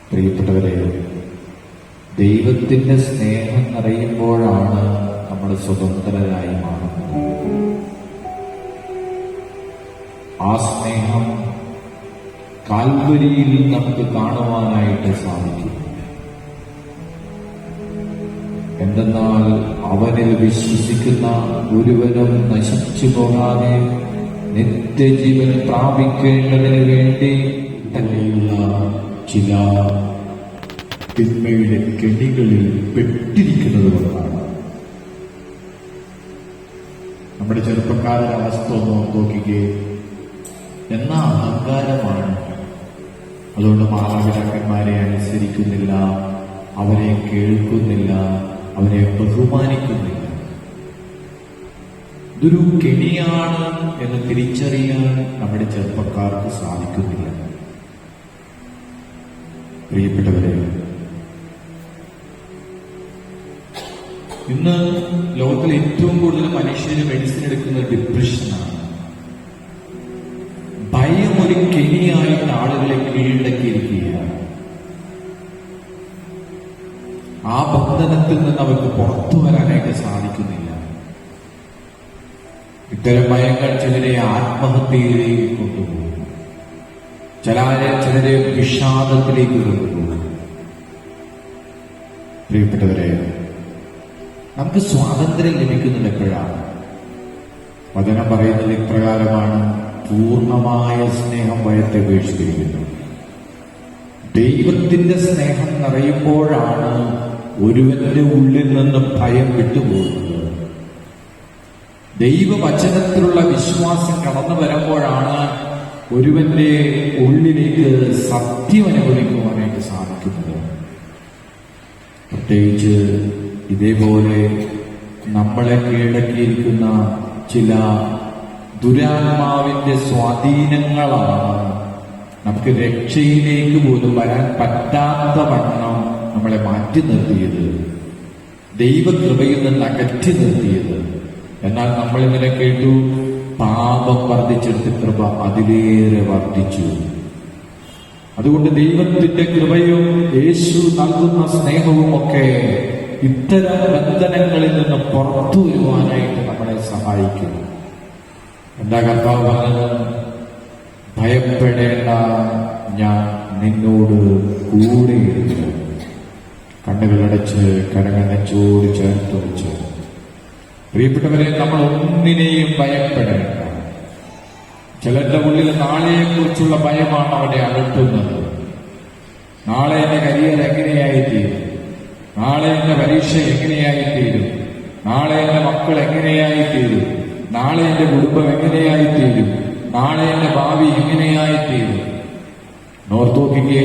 പ്രിയപ്പെട്ടവരെ, ദൈവത്തിന്റെ സ്നേഹം നിറയുമ്പോഴാണ് നമ്മൾ സ്വതന്ത്രരായി മാറുന്നത്. ആ സ്നേഹം കാൽവരിയിൽ നമുക്ക് കാണുവാനായിട്ട് സാധിക്കും. എന്തെന്നാൽ അവനിൽ വിശ്വസിക്കുന്ന ഒരുവനും നശിച്ചു പോകാതെ നിത്യജീവൻ പ്രാപിക്കേണ്ടതിന് വേണ്ടി തന്നെയുള്ള ചില തിന്മയുടെ കെണികളിൽ പെട്ടിരിക്കുന്നത് കൊണ്ടാണ്. നമ്മുടെ ചെറുപ്പക്കാരുടെ അവസ്ഥ ഒന്ന് നോക്കിക്കേ. എന്നാ അഹങ്കാരമാണ്. അതുകൊണ്ട് മാതാപിതാക്കന്മാരെ അനുസരിക്കുന്നില്ല, അവരെ കേൾക്കുന്നില്ല, അവരെ ബഹുമാനിക്കുന്നില്ല. ഇതൊരു കെണിയാണ് എന്ന് തിരിച്ചറിയാൻ നമ്മുടെ ചെറുപ്പക്കാർക്ക് സാധിക്കുന്നില്ല. പ്രിയപ്പെട്ടവരെ, ഇന്ന് ലോകത്തിൽ ഏറ്റവും കൂടുതൽ മനുഷ്യന് മെഡിസിൻ എടുക്കുന്നത് ഡിപ്രഷനാണ്. ഭയം ഒരു കെണിയായിട്ട് ആളുകളെ കീഴടക്കിയിരിക്കുകയാണ്. ആ ബന്ധനത്തിൽ നിന്ന് അവർക്ക് പുറത്തു വരാനായിട്ട് സാധിക്കുന്നില്ല. ഇത്തരം ഭയങ്ങൾ ചിലരെ ആത്മഹത്യയിലേക്ക് കൊണ്ടുപോകും, ചിലരെ വിഷാദത്തിലേക്ക് കൊണ്ടുപോകും. പ്രിയപ്പെട്ടവരെ, നമുക്ക് സ്വാതന്ത്ര്യം ലഭിക്കുന്നത് എപ്പോഴാണ്? വചനം പറയുന്നത് ഇപ്രകാരമാണ്: പൂർണ്ണമായ സ്നേഹം ഭയത്തെ ഉപേക്ഷിച്ചിരിക്കുന്നു. ദൈവത്തിന്റെ സ്നേഹം നിറയുമ്പോഴാണ് ഒരുവന്റെ ഉള്ളിൽ നിന്ന് ഭയം വിട്ടുപോകുന്നത്. ദൈവവചനത്തിലുള്ള വിശ്വാസം കടന്നു വരുമ്പോഴാണ് ഒരുവന്റെ ഉള്ളിലേക്ക് സത്യം അനുഭവിക്കുവാനായിട്ട് സാധിക്കുന്നത്. പ്രത്യേകിച്ച് ഇതേപോലെ നമ്മളെ കീഴടക്കിയിരിക്കുന്ന ചില ദുരാത്മാവിന്റെ സ്വാധീനങ്ങളാണ് നമുക്ക് രക്ഷയിലേക്ക് പോലും വരാൻ പറ്റാത്ത വണ്ണം നമ്മളെ മാറ്റി നിർത്തിയത്, ദൈവകൃപയിൽ നിന്ന് അകറ്റി നിർത്തിയത്. എന്നാൽ നമ്മളിങ്ങനെ കേട്ടു, പാപം വർദ്ധിച്ചെടുത്ത കൃപ അതിലേറെ വർദ്ധിച്ചു. അതുകൊണ്ട് ദൈവത്തിന്റെ കൃപയും യേശു നൽകുന്ന സ്നേഹവും ഒക്കെ ഇത്തരം ബന്ധനങ്ങളിൽ നിന്ന് പുറത്തു വരുവാനായിട്ട് നമ്മളെ സഹായിക്കും. എന്താ കർത്താവ് പറഞ്ഞത്? ഭയപ്പെടേണ്ട, ഞാൻ നിന്നോട് കൂടെയിരുന്നു. കണ്ണുകളടച്ച് കരകണ്ണച്ചോട് ചേർത്ത് വെച്ച്. പ്രിയപ്പെട്ടവരെ, നമ്മൾ ഒന്നിനെയും ഭയപ്പെടേണ്ട. ചിലരുടെ ഉള്ളിൽ നാളെയെക്കുറിച്ചുള്ള ഭയമാണ് അവരെ അകറ്റുന്നത്. നാളെ എന്റെ കരിയർ എങ്ങനെയായിത്തീരും, നാളെ എന്റെ പരീക്ഷ എങ്ങനെയായിത്തീരും, നാളെ എന്റെ മക്കൾ എങ്ങനെയായിത്തീരും, നാളെ എന്റെ കുടുംബം എങ്ങനെയായിത്തീരും, നാളെ എന്റെ ഭാവി എങ്ങനെയായിത്തീരും. നോർത്തോക്കിക്ക്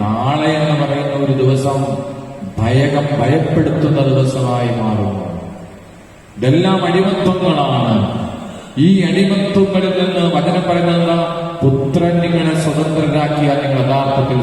നാളെ എന്ന് പറയുന്ന ഒരു ദിവസം ഭയപ്പെടുത്തുന്ന ദിവസമായി മാറുന്നു. ഇതെല്ലാം അടിമത്വങ്ങളാണ്. ഈ അടിമത്വങ്ങളിൽ നിന്ന് വചനം പറയുന്നത് പുത്രൻ നിങ്ങളെ സ്വതന്ത്രരാക്കി മനസ്സിലാക്കിയാൽ നിങ്ങൾ യഥാർത്ഥത്തിൽ